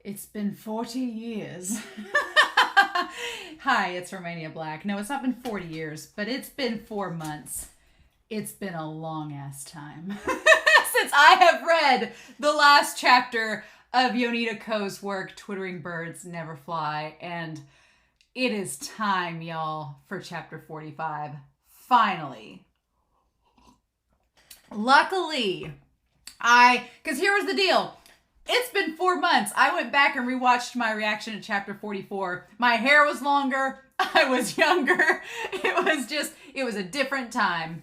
It's been 40 years. Hi, it's Romania Black. No, it's not been 40 years, but it's been 4 months. It's been a long ass time since I have read the last chapter of Yoneda Ko's work, Twittering Birds Never Fly, and it is time, y'all, for chapter 45. Finally. Luckily, because here was the deal. It's been 4 months. I went back and rewatched my reaction to chapter 44. My hair was longer. I was younger. It was a different time.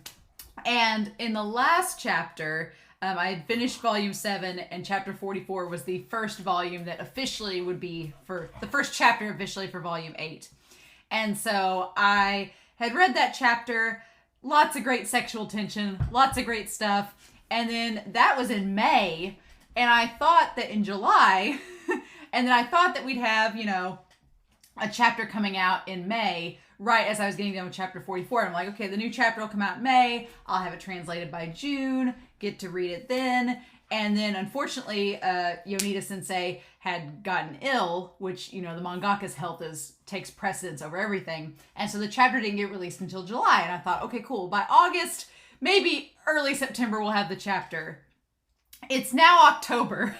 And in the last chapter, I had finished volume 7, and chapter 44 was the first volume that officially would be for the first chapter officially for volume 8. And so I had read that chapter, lots of great sexual tension, lots of great stuff. And then that was in May. And I thought that in July, and then I thought that we'd have, a chapter coming out in May, right as I was getting done with chapter 44. And I'm like, okay, the new chapter will come out in May. I'll have it translated by June, get to read it then. And then, unfortunately, Yoneda-sensei had gotten ill, which, the mangaka's health takes precedence over everything. And so the chapter didn't get released until July. And I thought, okay, cool. By August, maybe early September, we'll have the chapter. It's now October.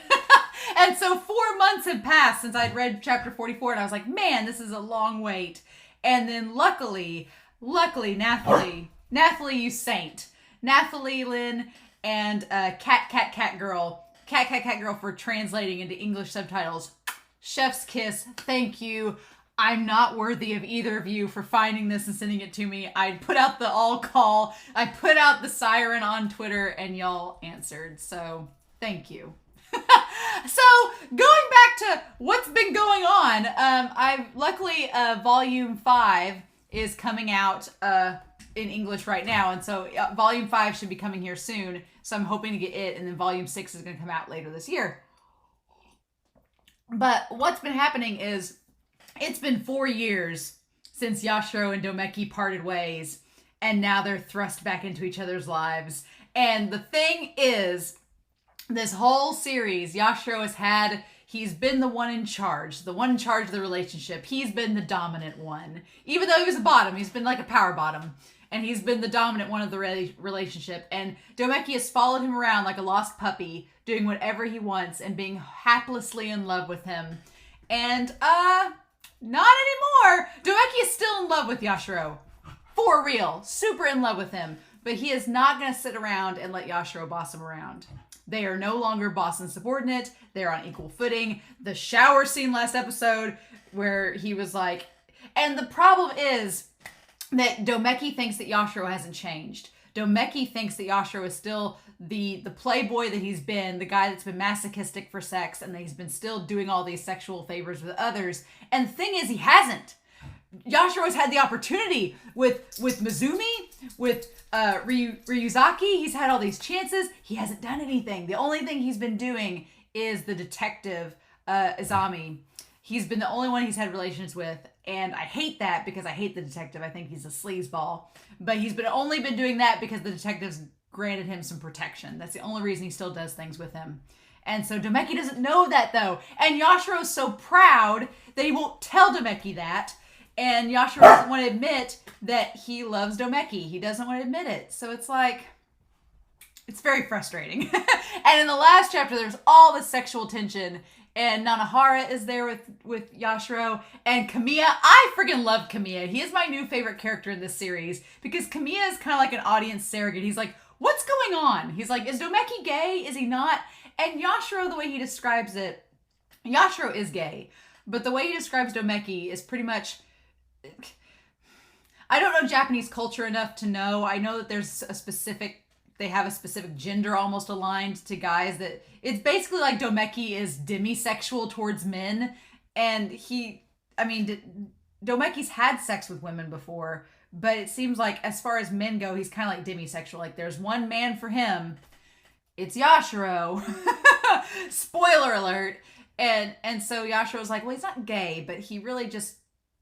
And so 4 months had passed since I'd read chapter 44, and I was like, man, this is a long wait. And then luckily, Nathalie, you saint. Nathalie Lynn and Cat Girl for translating into English subtitles. Chef's kiss, thank you. I'm not worthy of either of you for finding this and sending it to me. I put out the all call. I put out the siren on Twitter, and y'all answered. So thank you. So going back to what's been going on, luckily volume 5 is coming out in English right now, and so volume 5 should be coming here soon. So I'm hoping to get it, and then volume 6 is going to come out later this year. But what's been happening is, it's been 4 years since Yashiro and Doumeki parted ways, and now they're thrust back into each other's lives. And the thing is, this whole series, Yashiro he's been the one in charge of the relationship. He's been the dominant one. Even though he was a bottom, he's been like a power bottom. And he's been the dominant one of the relationship. And Doumeki has followed him around like a lost puppy, doing whatever he wants and being haplessly in love with him. And, not anymore. Doumeki is still in love with Yashiro. For real. Super in love with him. But he is not going to sit around and let Yashiro boss him around. They are no longer boss and subordinate. They're on equal footing. The shower scene last episode where he was like... And the problem is that Doumeki thinks that Yashiro hasn't changed. Doumeki thinks that Yashiro is still the playboy that he's been, the guy that's been masochistic for sex, and that he's been still doing all these sexual favors with others. And the thing is, he hasn't. Yashiro has had the opportunity with Mizumi, with Ryuzaki. He's had all these chances. He hasn't done anything. The only thing he's been doing is the detective, Izami. He's been the only one he's had relations with. And I hate that because I hate the detective. I think he's a sleazeball. But he's only been doing that because the detective's granted him some protection. That's the only reason he still does things with him. And so Doumeki doesn't know that, though. And Yashiro's so proud that he won't tell Doumeki that. And Yashiro doesn't want to admit that he loves Doumeki. He doesn't want to admit it. So it's like, it's very frustrating. And in the last chapter, there's all this sexual tension. And Nanahara is there with Yashiro. And Kamiya, I freaking love Kamiya. He is my new favorite character in this series. Because Kamiya is kind of like an audience surrogate. He's like, what's going on? He's like, is Doumeki gay? Is he not? And Yashiro, the way he describes it, Yashiro is gay. But the way he describes Doumeki is pretty much... I don't know Japanese culture enough to know. I know that they have a specific gender almost aligned to guys, that it's basically like Doumeki is demisexual towards men. And Doumeki's had sex with women before, but it seems like as far as men go, he's kind of like demisexual. Like there's one man for him. It's Yashiro. Spoiler alert. And so Yashiro's like, well, he's not gay, but he really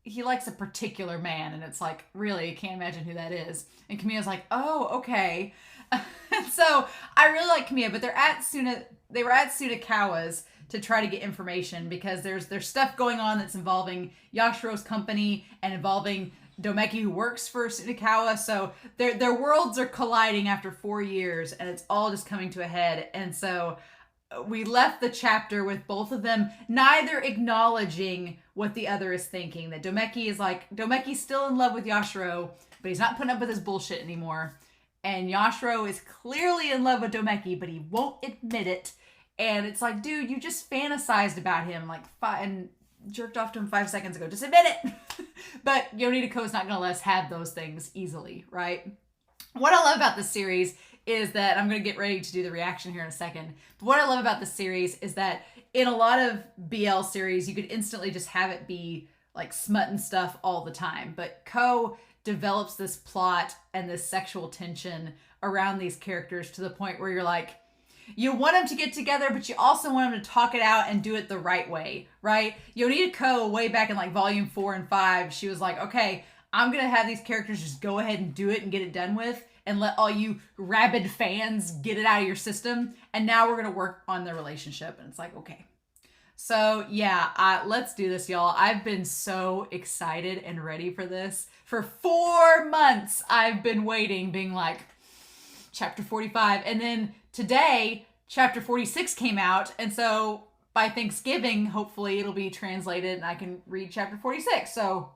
he likes a particular man. And it's like, really, can't imagine who that is. And Kamiya's like, oh, okay. So I really like Kamiya, but they were at Tsunekawa's to try to get information, because there's stuff going on that's involving Yashiro's company and involving Doumeki, who works for Tsunekawa. So their worlds are colliding after 4 years, and it's all just coming to a head. And so we left the chapter with both of them neither acknowledging what the other is thinking. That Doumeki's still in love with Yashiro, but he's not putting up with his bullshit anymore. And Yashiro is clearly in love with Doumeki, but he won't admit it. And it's like, dude, you just fantasized about him and jerked off to him 5 seconds ago. Just admit it. But Yoneda-ko's not going to let us have those things easily, right? What I love about this series is that, I'm going to get ready to do the reaction here in a second, but what I love about this series is that in a lot of BL series, you could instantly just have it be like smut and stuff all the time. But Ko develops this plot and this sexual tension around these characters to the point where you're like, you want them to get together, but you also want them to talk it out and do it the right way, right? Yoneda-ko, way back in like volume 4 and 5, she was like, okay, I'm going to have these characters just go ahead and do it and get it done with, and let all you rabid fans get it out of your system. And now we're going to work on the relationship. And it's like, okay. So yeah, let's do this, y'all. I've been so excited and ready for this. For 4 months, I've been waiting, being like, chapter 45. And then today, chapter 46 came out. And so by Thanksgiving, hopefully it'll be translated and I can read chapter 46. So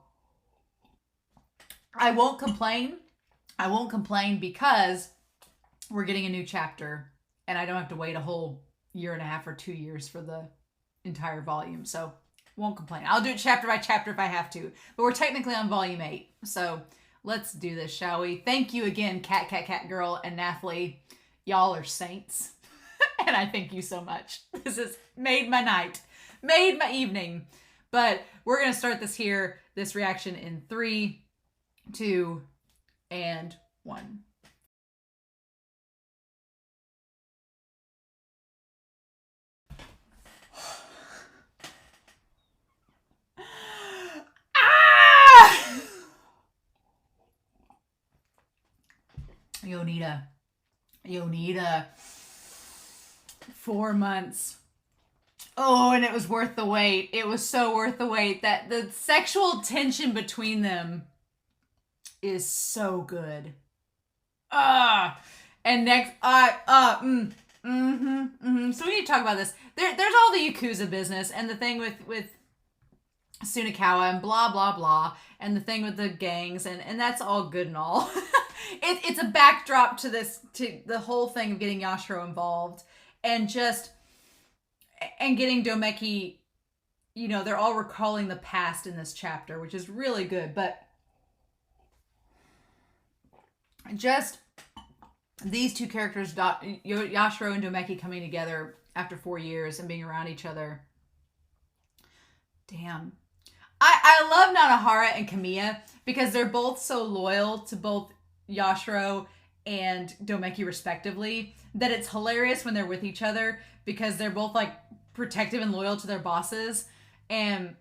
I won't complain. I won't complain because we're getting a new chapter and I don't have to wait a whole 1.5 or 2 years for the entire volume. So won't complain. I'll do it chapter by chapter if I have to, but we're technically on volume 8. So let's do this, shall we? Thank you again, Cat Girl and Nathalie. Y'all are saints. And I thank you so much. This has made my night, made my evening. But we're going to start this reaction in 3, 2, and 1. Yoneda. 4 months. Oh, and it was worth the wait. It was so worth the wait. That the sexual tension between them is so good. And next, so we need to talk about this. There's all the yakuza business and the thing with Tsunekawa and blah blah blah, and the thing with the gangs, and that's all good and all. It's a backdrop to the whole thing of getting Yashiro involved and getting Doumeki. You know, they're all recalling the past in this chapter, which is really good, but just these two characters, Yashiro and Doumeki, coming together after 4 years and being around each other. Damn. I love Nanahara and Kamiya because they're both so loyal to both Yashiro and Doumeki respectively that it's hilarious when they're with each other because they're both like protective and loyal to their bosses. And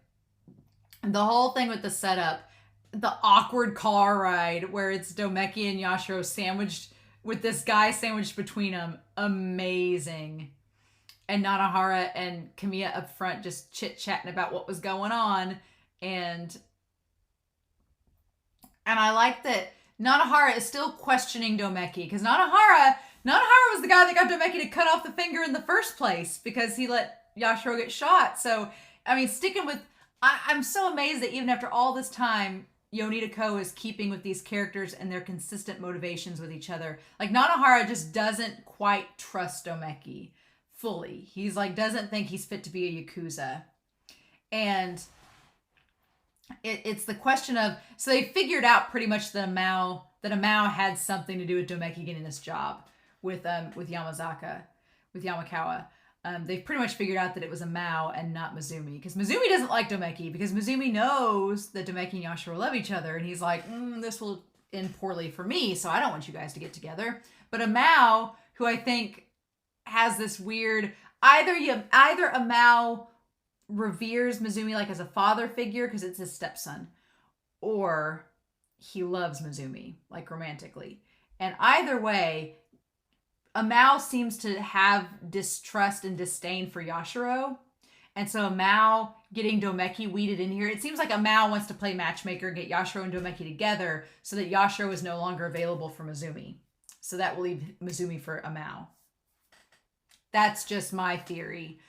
the whole thing with the setup, the awkward car ride where it's Doumeki and Yashiro sandwiched with this guy sandwiched between them, amazing. And Nanahara and Kamiya up front just chit-chatting about what was going on. And I like that Nanahara is still questioning Doumeki because Nanahara was the guy that got Doumeki to cut off the finger in the first place because he let Yashiro get shot. So, I mean, sticking with... I'm so amazed that even after all this time, Yoneda-ko is keeping with these characters and their consistent motivations with each other. Like, Nanahara just doesn't quite trust Doumeki fully. He's like, doesn't think he's fit to be a yakuza. And it's the question of, so they figured out pretty much that Amao had something to do with Doumeki getting this job with Yamakawa. They've pretty much figured out that it was Amao and not Mizumi, because Mizumi doesn't like Doumeki because Mizumi knows that Doumeki and Yashiro love each other, and he's like, this will end poorly for me, so I don't want you guys to get together. But Amao, who I think has this weird, either Amao reveres Mizumi like as a father figure because it's his stepson, or he loves Mizumi like romantically. And either way, Amao seems to have distrust and disdain for Yashiro And so Mao getting Doumeki weeded in here, it seems like Mao wants to play matchmaker and get Yashiro and Doumeki together so that Yashiro is no longer available for Mizumi. So that will leave Mizumi for Mao. That's just my theory.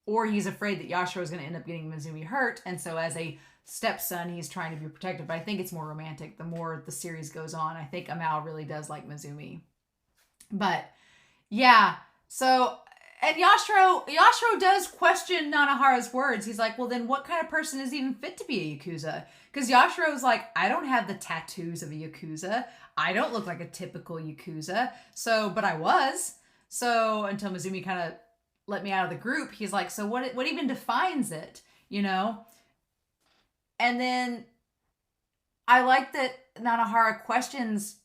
Or he's afraid that Yashiro is going to end up getting Mizumi hurt. And so as a stepson, he's trying to be protected. But I think it's more romantic. The more the series goes on, I think Mao really does like Mizumi. But yeah, so... And Yashiro does question Nanahara's words. He's like, well, then what kind of person is even fit to be a Yakuza? Because Yashiro's like, I don't have the tattoos of a Yakuza. I don't look like a typical Yakuza. So, but I was. So, until Mizumi kind of let me out of the group, he's like, so what even defines it? You know? And then I like that Nanahara questions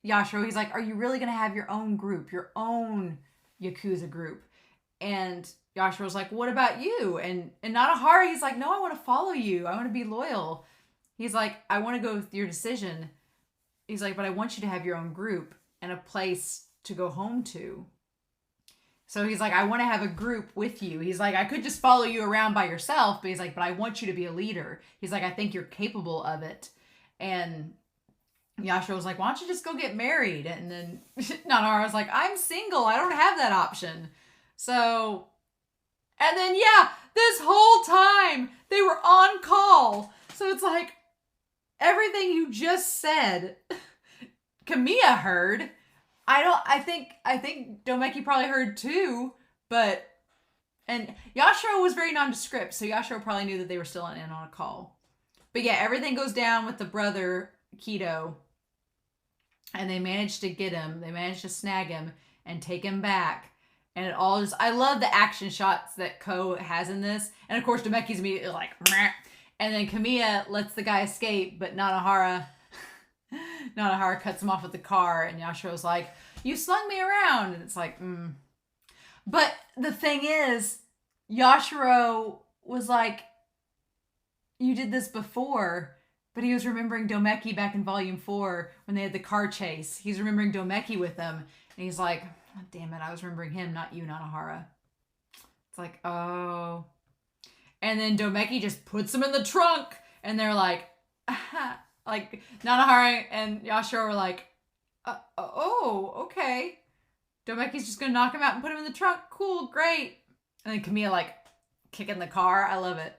Yashiro. He's like, are you really going to have your own group, your own Yakuza group? And Yashiro's like, what about you? And Nanahara, he's like, no, I want to follow you. I want to be loyal. He's like, I want to go with your decision. He's like, but I want you to have your own group and a place to go home to. So he's like, I want to have a group with you. He's like, I could just follow you around by yourself. But he's like, but I want you to be a leader. He's like, I think you're capable of it. And Yashiro was like, why don't you just go get married? And then Nanahara was like, I'm single. I don't have that option. So, and then, yeah, this whole time they were on call. So it's like, everything you just said, Kamiya heard. I think Doumeki probably heard too, but, and Yashiro was very nondescript. So Yashiro probably knew that they were still in on a call. But yeah, everything goes down with the brother, Kido. And they managed to get him. They managed to snag him and take him back. And it all just... I love the action shots that Ko has in this. And of course, Domeki's immediately like... Meh. And then Kamiya lets the guy escape. But Nanahara cuts him off with the car. And Yashiro's like, you slung me around. And it's like, But the thing is, Yashiro was like, you did this before. But he was remembering Doumeki back in Volume 4 when they had the car chase. He's remembering Doumeki with them. And he's like, oh, damn it, I was remembering him, not you, Nanahara. It's like, oh. And then Doumeki just puts him in the trunk. And they're like, like, Nanahara and Yashiro were like, oh, okay. Doumeki's just going to knock him out and put him in the trunk. Cool, great. And then Kamiya, like, kicking the car. I love it.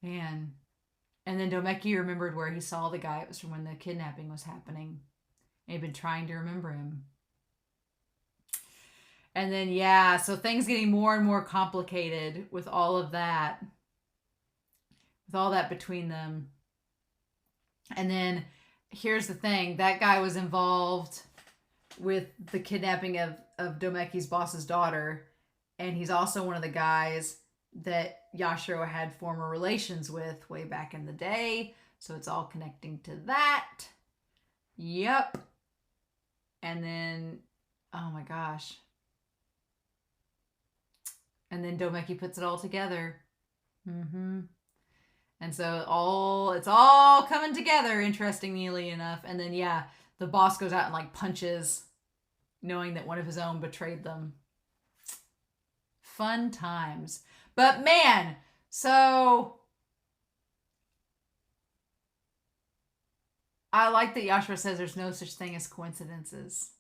Man. And then Doumeki remembered where he saw the guy. It was from when the kidnapping was happening. And he'd been trying to remember him. And then, yeah, so things getting more and more complicated with all of that. With all that between them. And then, here's the thing. That guy was involved with the kidnapping of Doumeki's boss's daughter. And he's also one of the guys that Yashiro had former relations with way back in the day. So it's all connecting to that. Yep. And then, oh my gosh. And then Doumeki puts it all together. And so it's all coming together, interestingly enough. And then, yeah, the boss goes out and like punches, knowing that one of his own betrayed them. Fun times. But man, so I like that Yashiro says there's no such thing as coincidences.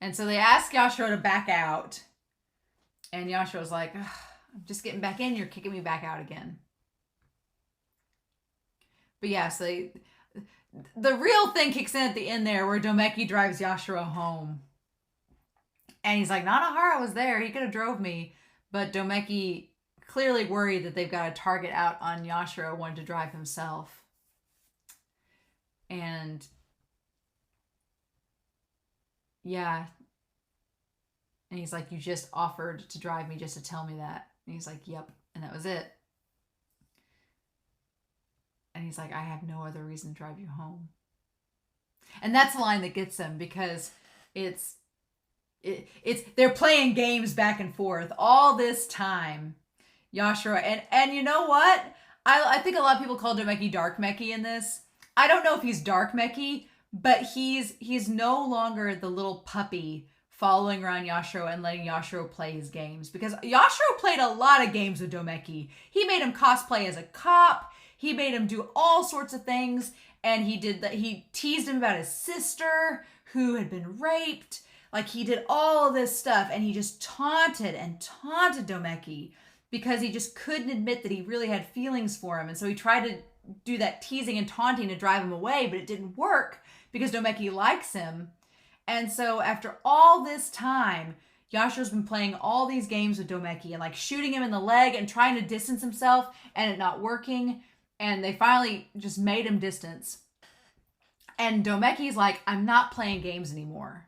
And so they ask Yashiro to back out. And Yashiro's like, I'm just getting back in. You're kicking me back out again. But yeah, so the real thing kicks in at the end there where Doumeki drives Yashiro home. And he's like, Nanahara was there. He could have drove me. But Doumeki, clearly worried that they've got a target out on Yashiro, wanted to drive himself. And yeah. And he's like, you just offered to drive me just to tell me that. And he's like, yep. And that was it. And he's like, I have no other reason to drive you home. And that's the line that gets him, because it's they're playing games back and forth all this time. Yashiro, and you know what? I think a lot of people call Doumeki Dark Meki in this. I don't know if he's Dark Meki, but he's no longer the little puppy following around Yashiro and letting Yashiro play his games. Because Yashiro played a lot of games with Doumeki. He made him cosplay as a cop. He made him do all sorts of things. And he did that. He teased him about his sister who had been raped. Like, he did all of this stuff. And he just taunted Doumeki because he just couldn't admit that he really had feelings for him. And so he tried to do that teasing and taunting to drive him away, but it didn't work because Doumeki likes him. And so after all this time, Yashiro's been playing all these games with Doumeki and like shooting him in the leg and trying to distance himself and it not working. And they finally just made him distance. And Doumeki's like, I'm not playing games anymore.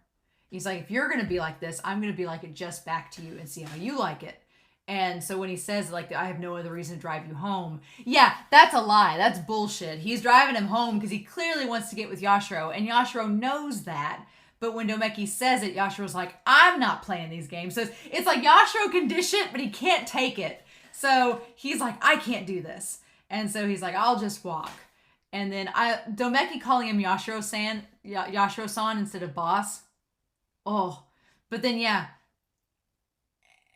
He's like, if you're going to be like this, I'm going to be like it just back to you and see how you like it. And so when he says, like, I have no other reason to drive you home. Yeah, that's a lie. That's bullshit. He's driving him home because he clearly wants to get with Yashiro. And Yashiro knows that. But when Doumeki says it, Yashiro's like, I'm not playing these games. So it's like Yashiro can dish it, but he can't take it. So he's like, I can't do this. And so he's like, I'll just walk. And then Doumeki calling him Yashiro-san instead of boss. Oh, but then, yeah.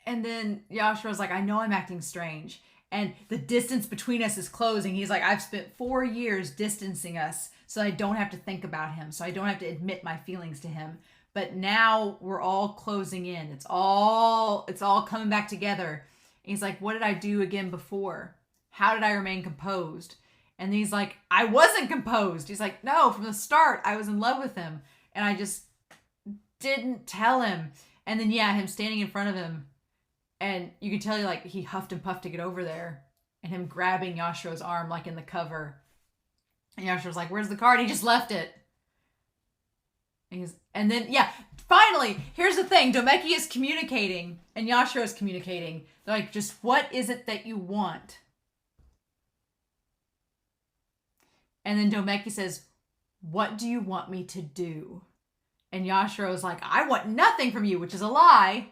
And then Yashiro's like, I know I'm acting strange. And the distance between us is closing. He's like, I've spent 4 years distancing us so I don't have to think about him. So I don't have to admit my feelings to him. But now we're all closing in. It's all coming back together. And he's like, what did I do again before? How did I remain composed? And he's like, I wasn't composed. He's like, no, from the start, I was in love with him. And I just didn't tell him. And then, yeah, him standing in front of him. And you can tell, like, he huffed and puffed to get over there. And him grabbing Yashiro's arm, like, in the cover. And Yashiro's like, where's the card? He just left it. And then, yeah, finally, here's the thing. Doumeki is communicating. And Yashiro is communicating. They're like, just what is it that you want? And then Doumeki says, what do you want me to do? And Yashiro's like, I want nothing from you, which is a lie.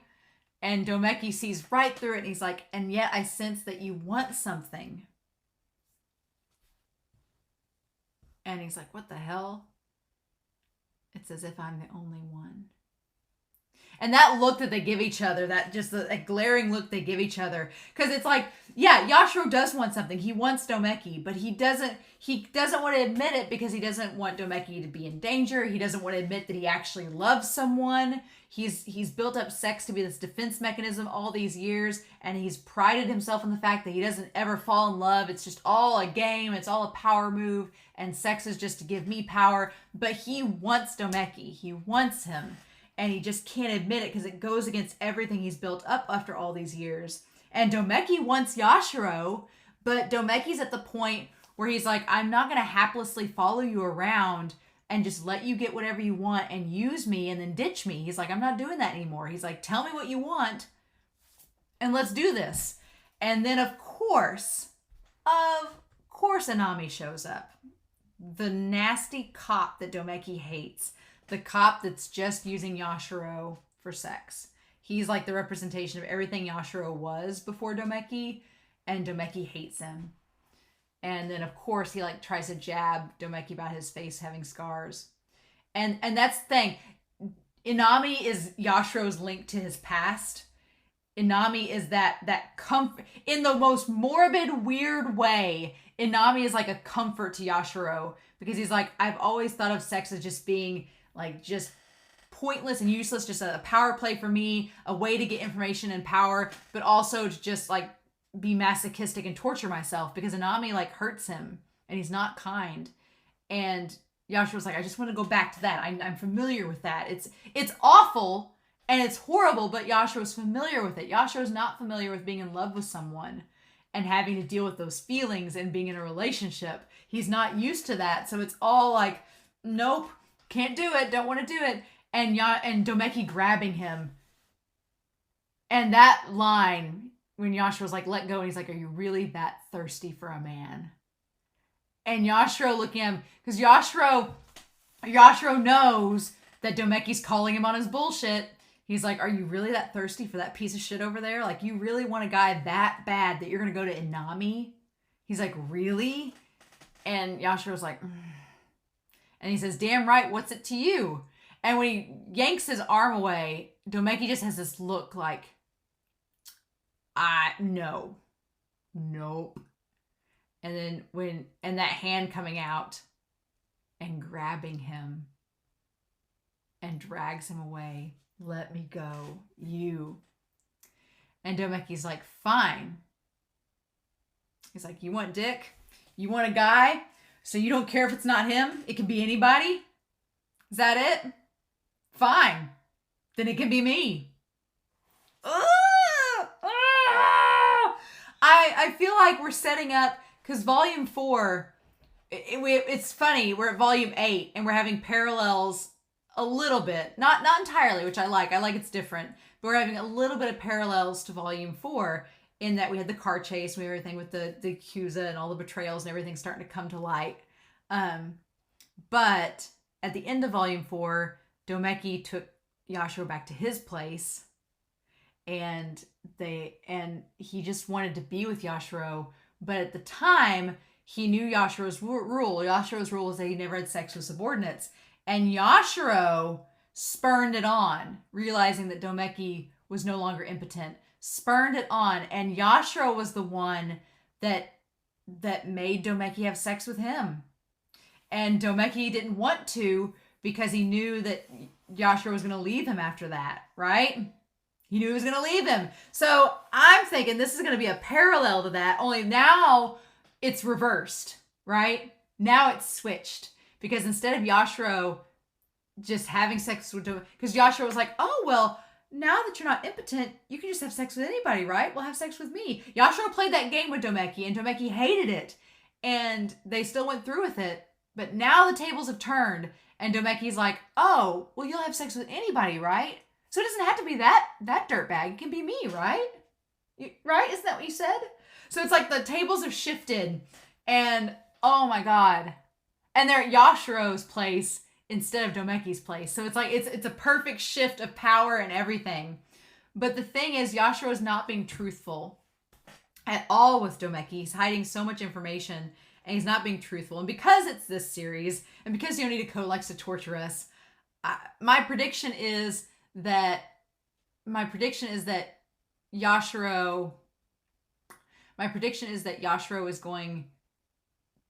And Doumeki sees right through it. And he's like, and yet I sense that you want something. And he's like, what the hell? It's as if I'm the only one. And that look that they give each other, that just that glaring look they give each other. Because it's like, yeah, Yashiro does want something. He wants Doumeki, but he doesn't want to admit it because he doesn't want Doumeki to be in danger. He doesn't want to admit that he actually loves someone. He's built up sex to be this defense mechanism all these years, and he's prided himself on the fact that he doesn't ever fall in love. It's just all a game. It's all a power move, and sex is just to give me power. But he wants Doumeki. He wants him. And he just can't admit it because it goes against everything he's built up after all these years. And Doumeki wants Yashiro, but Doumeki's at the point where he's like, I'm not going to haplessly follow you around and just let you get whatever you want and use me and then ditch me. He's like, I'm not doing that anymore. He's like, tell me what you want and let's do this. And then of course, Inami shows up. The nasty cop that Doumeki hates. The cop that's just using Yashiro for sex. He's like the representation of everything Yashiro was before Doumeki, and Doumeki hates him. And then, of course, he like tries to jab Doumeki about his face having scars. And that's the thing. Inami is Yashiro's link to his past. Inami is that comfort. In the most morbid, weird way, Inami is like a comfort to Yashiro. Because he's like, I've always thought of sex as just being like just pointless and useless, just a power play for me, a way to get information and power, but also to just like be masochistic and torture myself because Inami like hurts him and he's not kind. And Yashiro's like, I just want to go back to that. I'm familiar with that. It's awful and it's horrible, but Yashiro's familiar with it. Yashiro's not familiar with being in love with someone and having to deal with those feelings and being in a relationship. He's not used to that. So it's all like, nope. Can't do it. Don't want to do it. And Doumeki grabbing him. And that line, when Yashiro's like, let go. And he's like, are you really that thirsty for a man? And Yashiro looking at him. Because Yashiro knows that Doumeki's calling him on his bullshit. He's like, are you really that thirsty for that piece of shit over there? Like, you really want a guy that bad that you're going to go to Inami? He's like, really? And Yashiro's like, And he says, damn right, what's it to you? And when he yanks his arm away, Doumeki just has this look like, no. Nope. And then and that hand coming out and grabbing him and drags him away. Let me go. You. And Doumeki's like, fine. He's like, you want dick? You want a guy? So you don't care if it's not him? It can be anybody? Is that it? Fine. Then it can be me. I feel like we're setting up, because volume 4, it's funny, we're at volume 8 and we're having parallels a little bit, not entirely, which I like it's different, but we're having a little bit of parallels to volume 4 in that we had the car chase and everything with the yakuza and all the betrayals and everything starting to come to light. But at the end of volume 4, Doumeki took Yashiro back to his place, and he just wanted to be with Yashiro, but at the time he knew Yashiro's rule. Yashiro's rule was that he never had sex with subordinates, and Yashiro spurned it on, realizing that Doumeki was no longer impotent. Spurned it on, and Yashiro was the one that made Doumeki have sex with him. And Doumeki didn't want to because he knew that Yashiro was going to leave him after that, right? He knew he was going to leave him. So I'm thinking this is going to be a parallel to that, only now it's reversed, right? Now it's switched. Because instead of Yashiro just having sex with Doumeki, because Yashiro was like, oh, well, now that you're not impotent, you can just have sex with anybody, right? Well, have sex with me. Yashiro played that game with Doumeki, and Doumeki hated it. And they still went through with it. But now the tables have turned, and Doumeki's like, oh, well, you'll have sex with anybody, right? So it doesn't have to be that dirtbag. It can be me, right? Right? Isn't that what you said? So it's like the tables have shifted, and oh my God. And they're at Yashiro's place instead of Doumeki's place. So it's like, it's a perfect shift of power and everything. But the thing is, Yashiro is not being truthful at all with Doumeki. He's hiding so much information, and he's not being truthful. And because it's this series, and because Yoneda likes to torture us, my prediction is that Yashiro is going,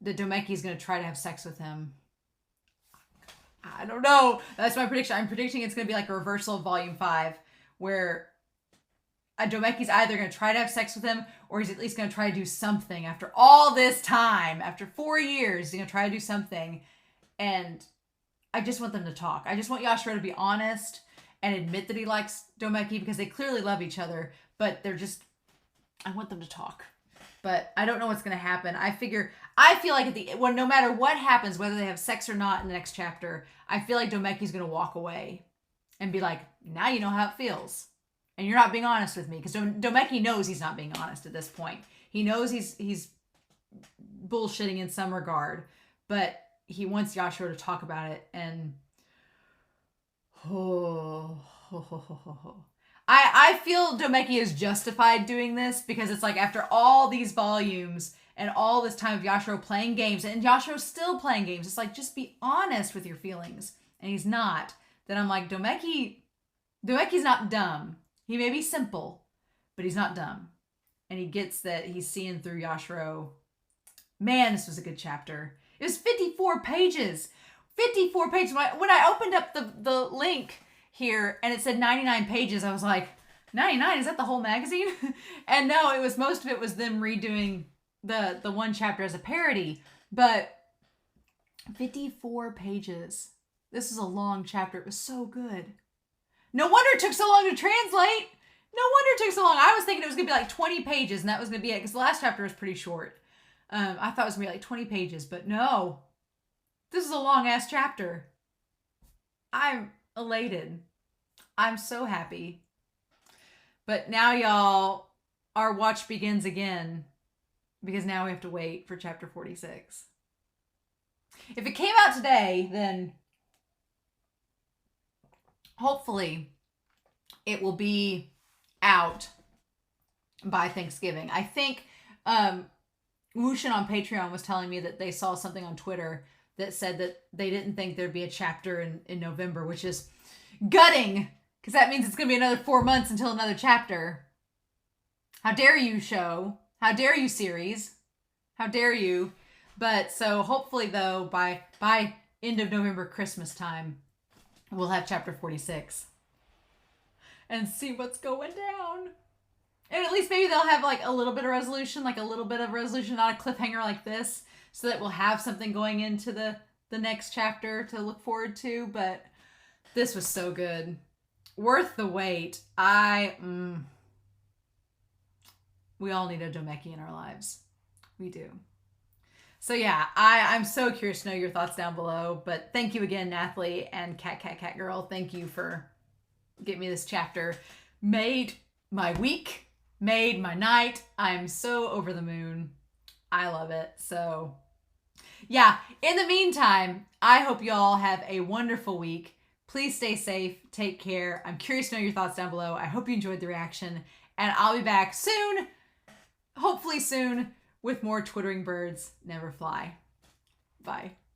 that Doumeki is going to try to have sex with him. I don't know. That's my prediction. I'm predicting it's going to be like a reversal of volume 5, where Doumeki's either going to try to have sex with him, or he's at least going to try to do something after all this time. After 4 years, he's going to try to do something. And I just want them to talk. I just want Yashiro to be honest and admit that he likes Doumeki, because they clearly love each other, but I want them to talk. But I don't know what's going to happen. I feel like no matter what happens, whether they have sex or not in the next chapter, I feel like Doumeki's going to walk away and be like, now you know how it feels. And you're not being honest with me. Because Doumeki knows he's not being honest at this point. He knows he's bullshitting in some regard. But he wants Yashiro to talk about it. And I feel Doumeki is justified doing this, because it's like, after all these volumes and all this time of Yashiro playing games, and Yashiro's still playing games, it's like, just be honest with your feelings. And he's not. Then I'm like, Doumeki's not dumb. He may be simple, but he's not dumb. And he gets that he's seeing through Yashiro. Man, this was a good chapter. It was 54 pages. 54 pages. When I opened up the link here and it said 99 pages, I was like, 99? Is that the whole magazine? And no, most of it was them redoing the one chapter as a parody. But 54 pages. This is a long chapter. It was so good. No wonder it took so long to translate. No wonder it took so long. I was thinking it was going to be like 20 pages and that was going to be it, because the last chapter was pretty short. I thought it was going to be like 20 pages, but no. This is a long-ass chapter. I'm elated. I'm so happy. But now, y'all, our watch begins again, because now we have to wait for chapter 46. If it came out today, then hopefully it will be out by Thanksgiving. I think Wushin on Patreon was telling me that they saw something on Twitter that said that they didn't think there'd be a chapter in November, which is gutting, because that means it's going to be another 4 months until another chapter. How dare you, show? How dare you, series? How dare you? But so hopefully, though, by end of November, Christmas time, we'll have chapter 46 and see what's going down. And at least maybe they'll have like a little bit of resolution, not a cliffhanger like this, so that we'll have something going into the next chapter to look forward to. But this was so good. Worth the wait. We all need a Doumeki in our lives. We do. So yeah, I'm so curious to know your thoughts down below. But thank you again, Nathalie and Cat Girl. Thank you for getting me this chapter. Made my week. Made my night. I'm so over the moon. I love it. So yeah, in the meantime, I hope you all have a wonderful week. Please stay safe. Take care. I'm curious to know your thoughts down below. I hope you enjoyed the reaction. And I'll be back soon, hopefully soon, with more Twittering Birds Never Fly. Bye.